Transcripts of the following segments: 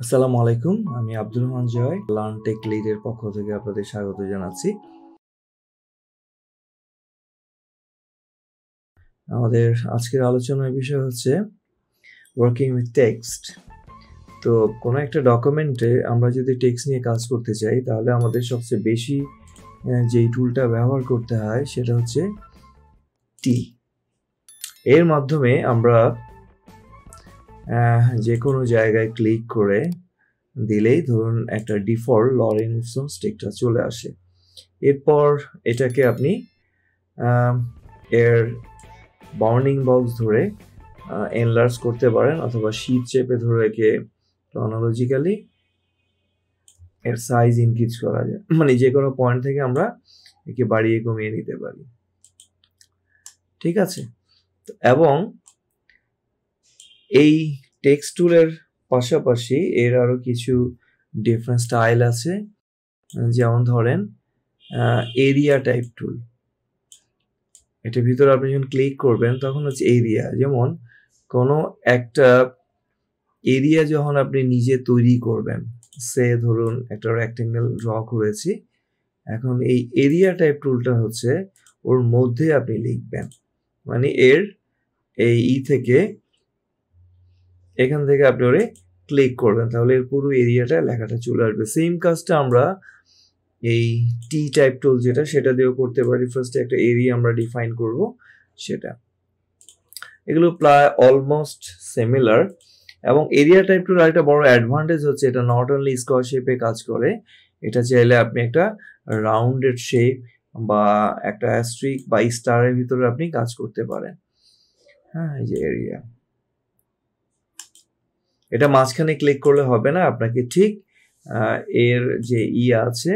আসসালামু আলাইকুম, আমি আব্দুর রহমান জয় লার্ন টেক লিডের পক্ষ থেকে আপনাদের স্বাগত জানাচ্ছি। আমাদের আজকের আলোচনার বিষয় হচ্ছে ওয়ার্কিং উইথ টেক্সট। তো কোনো একটা ডকুমেন্টে আমরা যদি টেক্সট নিয়ে কাজ করতে চাই তাহলে আমাদের সবচেয়ে বেশি যেই টুলটা ব্যবহার করতে হয় সেটা হচ্ছে টি। এর মাধ্যমে আমরা যে কোনো জায়গায় ক্লিক করে দিলেই ধরুন একটা ডিফল্ট লরেন উইলসন্স টেক্সটটা চলে আসে। এরপর এটাকে আপনি এর বাউন্ডিং বক্স ধরে এনলার্জ করতে পারেন অথবা শিপ চেপে ধরে একে ক্রনোলজিক্যালি এর সাইজ ইনক্রিজ করা যায়, মানে যে কোনো পয়েন্ট থেকে আমরা একে বাড়িয়ে কমিয়ে নিতে পারি। ঠিক আছে, এবং এই টেক্সট টুলের পাশাপাশি এর আরো কিছু ডিফারেন্ট স্টাইল আছে, যেমন ধরেন এরিয়া টাইপ টুল। এটার ভিতরে আপনি যখন ক্লিক করবেন তখন হচ্ছে এরিয়া, যেমন কোনো একটা এরিয়া যখন আপনি নিজে তৈরি করবেন, সে ধরুন একটা রেক্টেঙ্গেল ড্র করেছি, এখন এই এরিয়া টাইপ টুলটা হচ্ছে ওর মধ্যে আপনি লিখবেন, মানে এর এই থেকে এখান থেকে আপনি ওরে ক্লিক করবেন তাহলে এর পুরো এরিয়াটা লেখাটা চলে আসবে। সেম কাজটা আমরা এই টি টাইপ টুল যেটা সেটা দিয়েও করতে পারি। ফার্স্টে একটা এরিয়া আমরা ডিফাইন করব, সেটা এগুলো প্রায় অলমোস্ট সিমিলার। এবং এরিয়া টাইপ টুল আরেকটা বড় অ্যাডভান্টেজ হচ্ছে এটা নট অনলি স্কোয়ার শেপে কাজ করে, এটা চাইলে আপনি একটা রাউন্ডেড শেপ বা একটা অ্যাস্ট্রিক বা স্টারের ভিতরে আপনি কাজ করতে পারেন। হ্যাঁ, এই যে এরিয়া, এটা মাঝখানে ক্লিক করলে হবে না, আপনাকে ঠিক এর যে আছে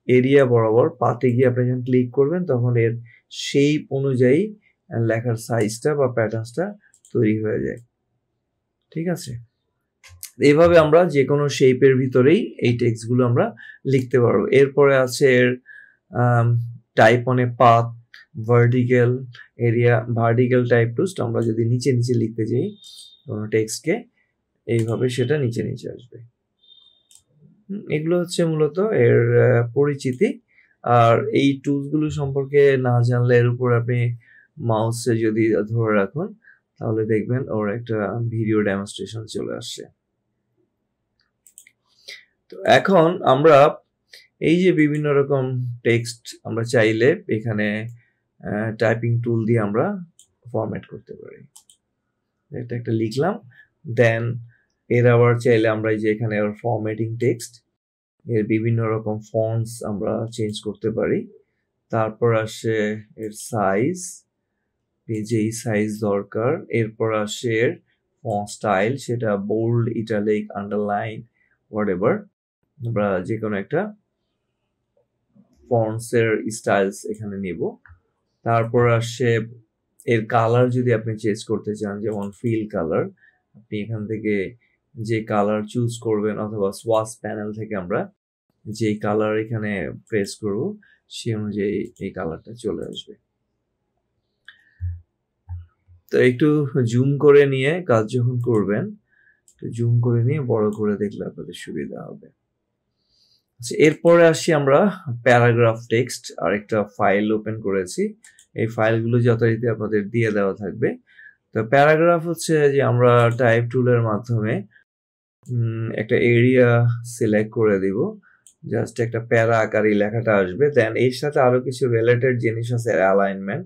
এরিয়া বরাবর পাতে গিয়ে আপনি যখন ক্লিক করবেন তখন এর শেপ অনুযায়ী লেখার সাইজটা বা প্যাটার্নসটা তৈরি হয়ে যায়। ঠিক আছে, এইভাবে আমরা যে কোনো শেপের ভিতরেই এই টেক্সটগুলো আমরা লিখতে পারবো। এরপরে আছে এর type on a path, vertical area, vertical type টুস্ট। আমরা যদি নিচে নিচে লিখতে যাই কোনো টেক্সটকে, এইভাবে সেটা নিচে নিচে আসবে। এগুলো হচ্ছে মূলত এর পরিচিতি। আর এই টুলসগুলো সম্পর্কে না জানলে এর উপর আপনি মাউসে যদি ধরে রাখুন তাহলে দেখবেন ওর একটা ভিডিও ডেমনস্ট্রেশন চলে আসছে। তো এখন আমরা এই যে বিভিন্ন রকম টেক্সট আমরা চাইলে এখানে টাইপিং টুল দিয়ে আমরা ফরম্যাট করতে পারি। এটা একটা লিখলাম, দেন এর আবার চাইলে আমরা এই যে এখানে ফরম্যাটিং টেক্সট, এর বিভিন্ন রকম ফন্টস আমরা চেঞ্জ করতে পারি। তারপর আসে এর সাইজ, যেই সাইজ দরকার। এরপর আসে এর ফন্ট স্টাইল, সেটা বোল্ড, ইটালিক, আন্ডারলাইন, হোয়াটএভার, আমরা যে কোনো একটা ফন্টসের স্টাইলস এখানে নিব। তারপর আসে এর কালার, যদি আপনি চেঞ্জ করতে চান, যেমন ফিল কালার, আপনি এখান থেকে যে কালার চুজ করবেন অথবা সোয়াচ প্যানেল থেকে আমরা যে কালার এখানে প্রেস করব সেই অনুযায়ী এই কালারটা চলে আসবে। তো একটু জুম করে নিয়ে কাজ যখন করবেন, জুম করে নিয়ে বড় করে দেখলে আপনাদের সুবিধা হবে। এরপরে আসি আমরা প্যারাগ্রাফ টেক্সট। আর একটা ফাইল ওপেন করেছি, এই ফাইলগুলো যথারীতি আপনাদের দিয়ে দেওয়া থাকবে। তো প্যারাগ্রাফ হচ্ছে যে আমরা টাইপ টুলের মাধ্যমে একটা এরিয়া সিলেক্ট করে দিব, জাস্ট একটা প্যারা আকারে লেখাটা আসবে। দেন এর সাথে আরো কিছু রিলেটেড জিনিস আছে, অ্যালাইনমেন্ট,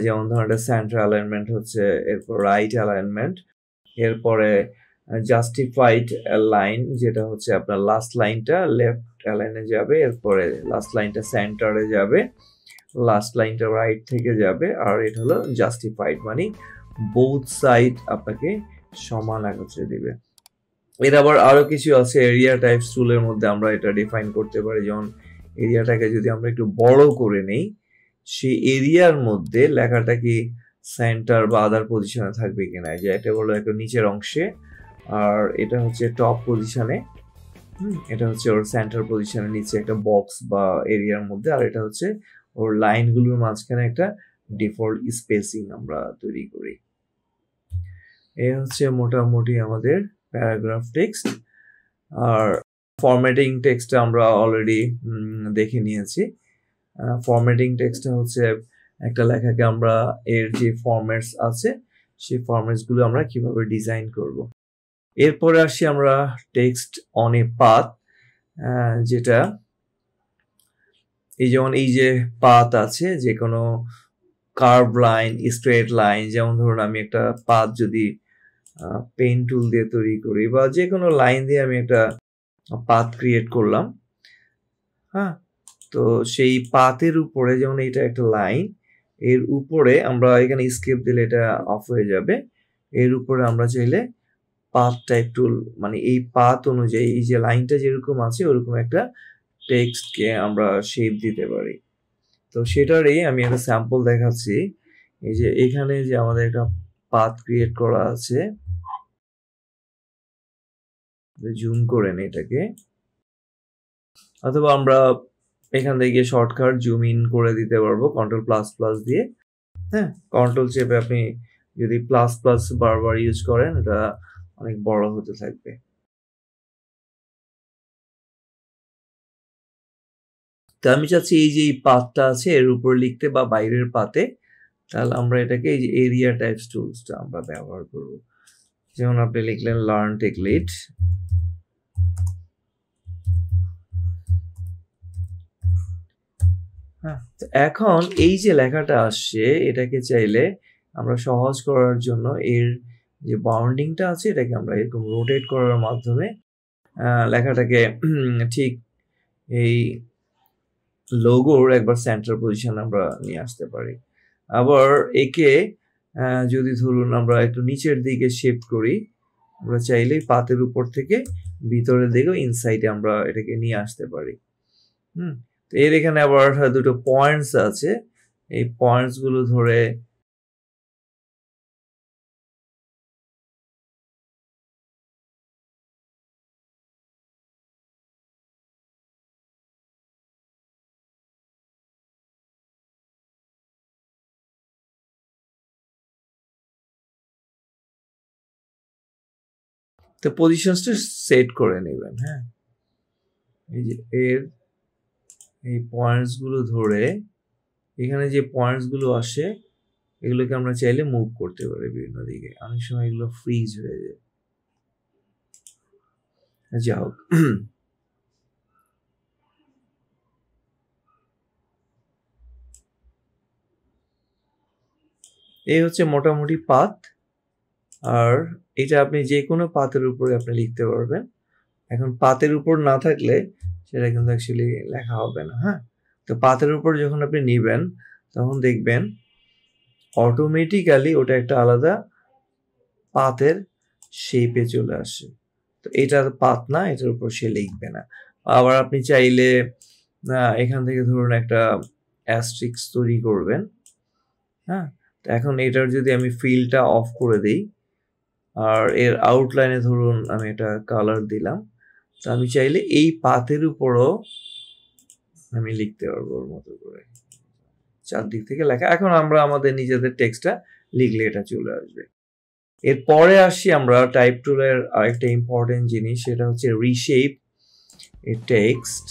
যেমন ধরুন একটা সেন্টার অ্যালাইনমেন্ট হচ্ছে, এরপর রাইট অ্যালাইনমেন্ট, এরপরে জাস্টিফাইড লাইন, যেটা হচ্ছে আপনার লাস্ট লাইনটা লেফট অ্যালাইনে যাবে, এরপরে লাস্ট লাইনটা সেন্টারে যাবে, লাস্ট লাইনটা রাইট থেকে যাবে, আর এটা হলো জাস্টিফাইড, মানে বোথ সাইড আপনাকে সমান একত্রে দিবে। এর আবার আরো কিছু আছে এরিয়া টাইপস টুলের মধ্যে আমরা এটা ডিফাইন করতে পারি। যেমন এরিয়াটাকে যদি আমরা একটু বড় করে নেই, সেই এরিয়ার মধ্যে লেখাটা কি সেন্টার বা আদার পজিশনে থাকবে কিনা, যে এটা হলো একটা নিচের অংশে আর এটা হচ্ছে টপ পজিশনে, এটা হচ্ছে ওর সেন্টার পজিশনের নিচে একটা বক্স বা এরিয়ার মধ্যে, আর এটা হচ্ছে ওর লাইনগুলোর মাঝখানে একটা ডিফল্ট স্পেসিং আমরা তৈরি করি। এই হচ্ছে মোটামুটি আমাদের প্যারাগ্রাফ টেক্সট। আর ফরম্যাটিং টেক্সটটা আমরা অলরেডি দেখে নিয়েছি। ফরম্যাটিং টেক্সটটা হচ্ছে একটা লেখাকে আমরা এর যে ফরম্যাটস আছে সেই ফরম্যাটসগুলো আমরা কিভাবে ডিজাইন করব। এরপরে আসি আমরা টেক্সট অন এ পাথ, যেটা এই যেমন এই যে পাথ আছে, যে কোনো কার্ভ লাইন, স্ট্রেট লাইন, যেমন ধরুন আমি একটা পাথ যদি পেন টুল দিয়ে তৈরি করি বা যে কোনো লাইন দিয়ে আমি একটা পাথ ক্রিয়েট করলাম, হ্যাঁ, তো সেই পাথের উপরে যেমন এটা একটা লাইন, এর উপরে আমরা এখানে স্কেপ দিলে এটা অফ হয়ে যাবে। এর উপরে আমরা চাইলে পাথ টাইপ টুল, মানে এই পাথ অনুযায়ী এই যে লাইনটা যেরকম আছে ওরকম একটা টেক্সটকে আমরা শেপ দিতে পারি। তো সেটারই আমি একটা স্যাম্পল দেখাচ্ছি। এই যে এখানে যে আমাদের একটা পাথ ক্রিয়েট করা আছে, জুম করে নিই এটাকে, অথবা আমরা এখান থেকে শর্টকাট জুম ইন করে দিতে পারবো কন্ট্রোল প্লাস প্লাস দিয়ে। হ্যাঁ, কন্ট্রোল চেপে আপনি যদি প্লাস প্লাস বারবার ইউজ করেন এটা অনেক বড় হতে থাকবে। তো আমি চাচ্ছি এই যে এই পাথটা আছে এর উপর লিখতে বা বাইরের পাতে, তাহলে আমরা এটাকে এই যে এরিয়া টাইপস টুলসটা আমরা ব্যবহার করব। যেমন আপনি লিখলেন লার্ন টেকনিক, হ্যাঁ, তো এখন এই যে লেখাটা আসছে এটাকে চাইলে আমরা সহজ করার জন্য এর যে বাউন্ডিংটা আছে এটাকে আমরা এরকম রোটেট করার মাধ্যমে লেখাটাকে ঠিক এই লোগোর একবার সেন্টার পজিশন আমরা নিয়ে আসতে পারি। আবার একে যদি ধরুন আমরা একটু নিচের দিকে শেপ করি, আমরা চাইলেই পাতের উপর থেকে ভিতরের দিকেও ইনসাইডে আমরা এটাকে নিয়ে আসতে পারি। তো এর এখানে আবার দুটো পয়েন্টস আছে, এই পয়েন্টস গুলো ধরে তো পজিশনসটা সেট করে নেবেন। হ্যাঁ, এই যে এর এই পয়েন্টস গুলো ধরে এখানে যে পয়েন্টস গুলো আসে এগুলোকে আমরা চাইলে মুভ করতে পারি বিভিন্ন দিকে, অনেক সময় এগুলো ফ্রিজ হয়ে যায়। যা হোক, এই হচ্ছে মোটামুটি পাথ। আর এটা আপনি যে কোনো পাথের উপরে আপনি লিখতে পারবেন। এখন পাতের উপর না থাকলে সেটা কিন্তু অ্যাকচুয়ালি লেখা হবে না। হ্যাঁ, তো পাতের উপর যখন আপনি নিবেন তখন দেখবেন অটোমেটিক্যালি ওটা একটা আলাদা পাতের শেপে চলে আসে। তো এটার পাত না, এটার উপর সে লিখবে না। আবার আপনি চাইলে এখান থেকে ধরুন একটা অ্যাস্ট্রিক্স তৈরি করবেন। হ্যাঁ, তো এখন এটার যদি আমি ফিলটা অফ করে দিই আর এর আউটলাইনে ধরুন আমি এটা কালার দিলাম, তো আমি চাইলে এই পাতের উপরও আমি লিখতে পারবো ওর মতো করে, চারদিক থেকে লেখা। এখন আমরা আমাদের নিজেদের টেক্সটটা লিখলে এটা চলে আসবে। এরপরে আসি আমরা টাইপ টুলের আরেকটা ইম্পর্টেন্ট জিনিস, সেটা হচ্ছে রিশেপ এ টেক্সট।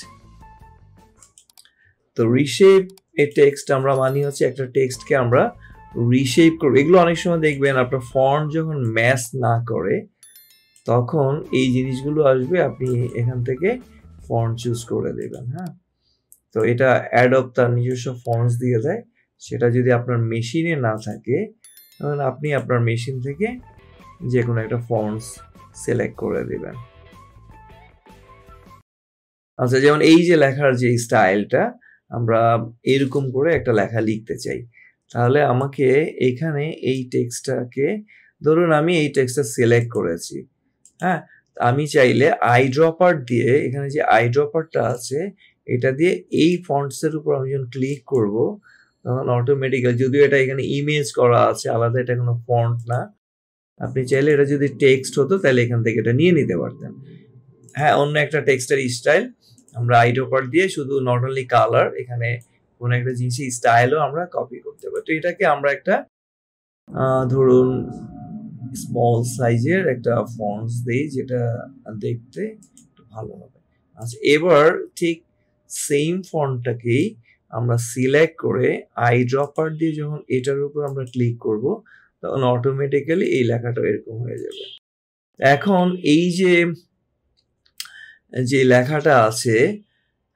তো রিশেপ এ টেক্সট আমরা মানি হচ্ছে একটা টেক্সটকে আমরা রিশেপ করব। এগুলো অনেক সময় দেখবেন আপনার ফন্ট যখন ম্যাচ না করে তখন এই জিনিসগুলো আসবে, আপনি এখান থেকে ফন্ট চুজ করে দেবেন। হ্যাঁ, তো এটা অ্যাডব তার নিজস্ব ফন্টস দিয়ে দেয়, সেটা যদি আপনার মেশিনে না থাকে তাহলে আপনি আপনার মেশিন থেকে যে কোনো একটা ফন্টস সিলেক্ট করে দিবেন। আচ্ছা, যেমন এই যে লেখার যে স্টাইলটা আমরা এরকম করে একটা লেখা লিখতে চাই, তাহলে আমাকে এখানে এই টেক্সটটাকে ধরুন আমি এই টেক্সটটা সিলেক্ট করেছি। হ্যাঁ, আমি চাইলে আই ড্রপার দিয়ে এখানে যে আই ড্রপারটা আছে এটা দিয়ে এই ফন্টসের উপর আমি যখন ক্লিক করব তখন অটোমেটিক্যালি, যদিও এটা এখানে ইমেজ করা আছে আলাদা, এটা কোনো ফন্ট না, আপনি চাইলে এটা যদি টেক্সট হতো তাহলে এখান থেকে এটা নিয়ে নিতে পারতেন। হ্যাঁ, অন্য একটা টেক্সটের স্টাইল আমরা আই ড্রপার দিয়ে শুধু নট অনলি কালার, এখানে কোনো একটা জিনিসের স্টাইলও আমরা কপি করতে পারি। তো এটাকে আমরা একটা ধরুন স্মল সাইজের একটা ফন্টস দেই যেটা দেখতে একটু ভালো হবে। আচ্ছা, এবার ঠিক সেম ফন্টটাকেই আমরা সিলেক্ট করে আই ড্রপার দিয়ে যখন এটার উপর আমরা ক্লিক করব তখন অটোমেটিক্যালি এই লেখাটা এরকম হয়ে যাবে। এখন এই যে লেখাটা আছে,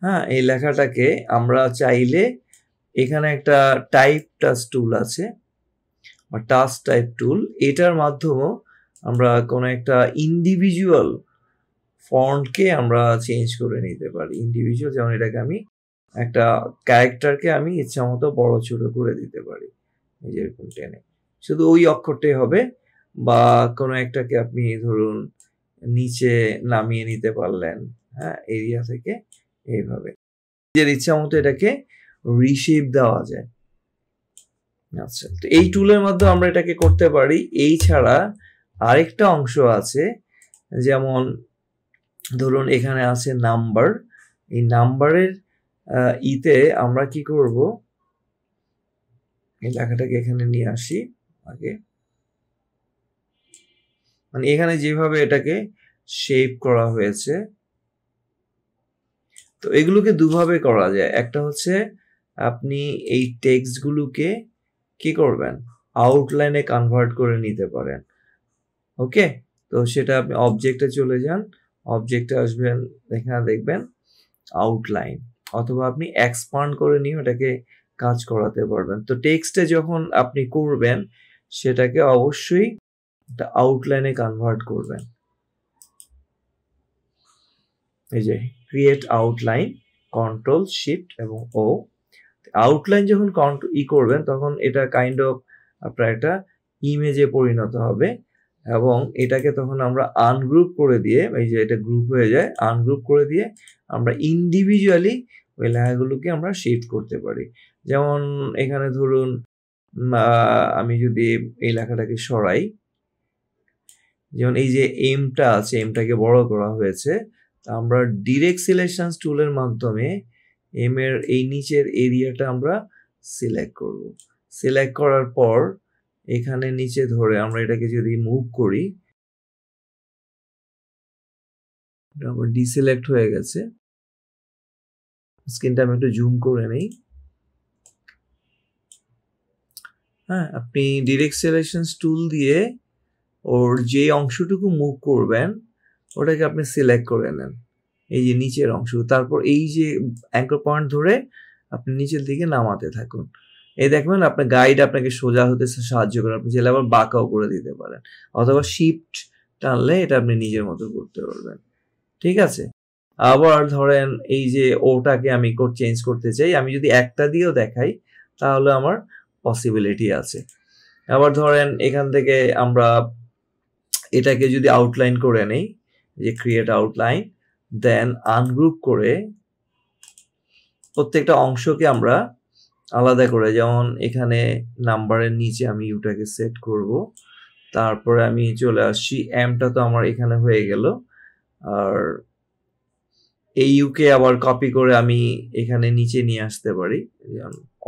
হ্যাঁ, এই লেখাটাকে আমরা চাইলে এখানে একটা টাইপ টাচ টুল আছে বা টাচ টাইপ টুল, এটার মাধ্যমেও আমরা কোনো একটা ইন্ডিভিজুয়াল ফন্টকে আমরা চেঞ্জ করে নিতে পারি। ইন্ডিভিজুয়াল, যেমন এটাকে আমি একটা ক্যারেক্টারকে আমি ইচ্ছা মতো বড় ছোট করে দিতে পারি, এই যে এরকম টেনে, শুধু ওই অক্ষরটাই হবে। বা কোনো একটাকে আপনি ধরুন নিচে নামিয়ে নিতে পারলেন, হ্যাঁ, এরিয়া থেকে এইভাবে নিজের ইচ্ছা মতো এটাকে রিশেপ দেওয়া যায়। আচ্ছা, তো এই টুলের মাধ্যমে আমরা এটাকে করতে পারি। এই ছাড়া আরেকটা অংশ আছে, যেমন ধরুন এখানে আছে নাম্বার। এই নাম্বারের ইতে আমরা কি করব, এই লেখাটাকে এখানে নিয়ে আসি আগে, মানে এখানে যেভাবে এটাকে শেপ করা হয়েছে, তো এগুলোকে দুভাবে করা যায়। একটা হচ্ছে আপনি এই টেক্সটগুলোকে কি করবেন, আউটলাইনে কনভার্ট করে নিতে পারেন। ওকে, তো সেটা আপনি অবজেক্টে চলে যান, অবজেক্টে আসবেন, এখানে দেখবেন আউটলাইন, অথবা আপনি এক্সপান্ড করে নিয়ে ওটাকে কাজ করাতে পারবেন। তো টেক্সটে যখন আপনি করবেন সেটাকে অবশ্যই আউটলাইনে কনভার্ট করবেন। এই যে ক্রিয়েট আউটলাইন, কন্ট্রোল শিফট এবং ও। আউটলাইন যখন করবেন তখন এটা কাইন্ড অফ আপনার একটা ইমেজে পরিণত হবে, এবং এটাকে তখন আমরা আনগ্রুপ করে দিয়ে, এই যে এটা গ্রুপ হয়ে যায়, আনগ্রুপ করে দিয়ে আমরা ইন্ডিভিজুয়ালি ওই লেখাগুলোকে আমরা শিফট করতে পারি। যেমন এখানে ধরুন আমি যদি এই লেখাটাকে সরাই, যেমন এই যে এমটা আছে, এমটাকে বড় করা হয়েছে, আমরা ডিরেক্ট সিলেকশন টুলের মাধ্যমে এম এর এই নিচের এরিয়াটা আমরা সিলেক্ট করব। সিলেক্ট করার পর এখানে নিচে ধরে আমরা এটাকে যদি মুভ করি, আবার ডিসিলেক্ট হয়ে গেছে। স্ক্রিনটা আমি একটু জুম করে নেই। হ্যাঁ, আপনি ডিরেক্ট সিলেকশন টুল দিয়ে ওর যে অংশটুকু মুভ করবেন ওটাকে আপনি সিলেক্ট করে নেন, এই যে নিচের অংশ, তারপর এই যে অ্যাঙ্কর পয়েন্ট ধরে আপনি নিচের দিকে নামাতে থাকুন। এই দেখবেন আপনার গাইড আপনাকে সোজা হতে সাহায্য করে, আপনি চাইলে আবার বাঁকাও করে দিতে পারেন, অথবা শিফট টানলে এটা আপনি নিজের মতো করতে পারবেন। ঠিক আছে, আবার ধরেন এই যে ওটাকে আমি চেঞ্জ করতে চাই, আমি যদি একটা দিয়েও দেখাই তাহলে আমার পসিবিলিটি আছে। আবার ধরেন এখান থেকে আমরা এটাকে যদি আউটলাইন করে নেই, যে ক্রিয়েট আউটলাইন, দেন আনগ্রুপ করে প্রত্যেকটা অংশকে আমরা আলাদা করে, যেমন এখানে নাম্বারের নিচে আমি ইউটাকে সেট করব, তারপরে আমি চলে আসছি, এমটা তো আমার এখানে হয়ে গেল, আর এই ইউকে আবার কপি করে আমি এখানে নিচে নিয়ে আসতে পারি,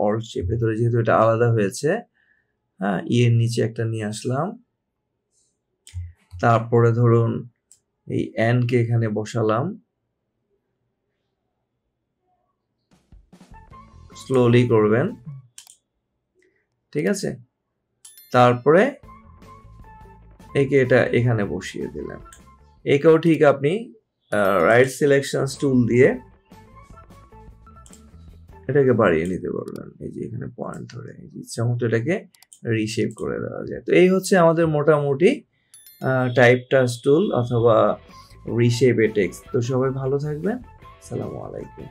অল্ট চেপে ধরে, যেহেতু এটা আলাদা হয়েছে, হ্যাঁ, এর নিচে একটা নিয়ে আসলাম, তারপরে ধরুন এই এন কে এখানে বসালাম, স্লোলি করবেন, ঠিক আছে, তারপরে একে এটা এখানে বসিয়ে দিলাম। একেও ঠিক আপনি রাইট সিলেকশন টুল দিয়ে এটাকে বাড়িয়ে নিতে পারবেন, এই যে এখানে পয়েন্ট ধরে ইচ্ছা মতো এটাকে রিশেপ করে দেওয়া যায়। তো এই হচ্ছে আমাদের মোটামুটি টাইপ টাচ টুল অথবা রিশেপ এ টেক্সট। তো সবাই ভালো থাকবেন, আসসালামু আলাইকুম।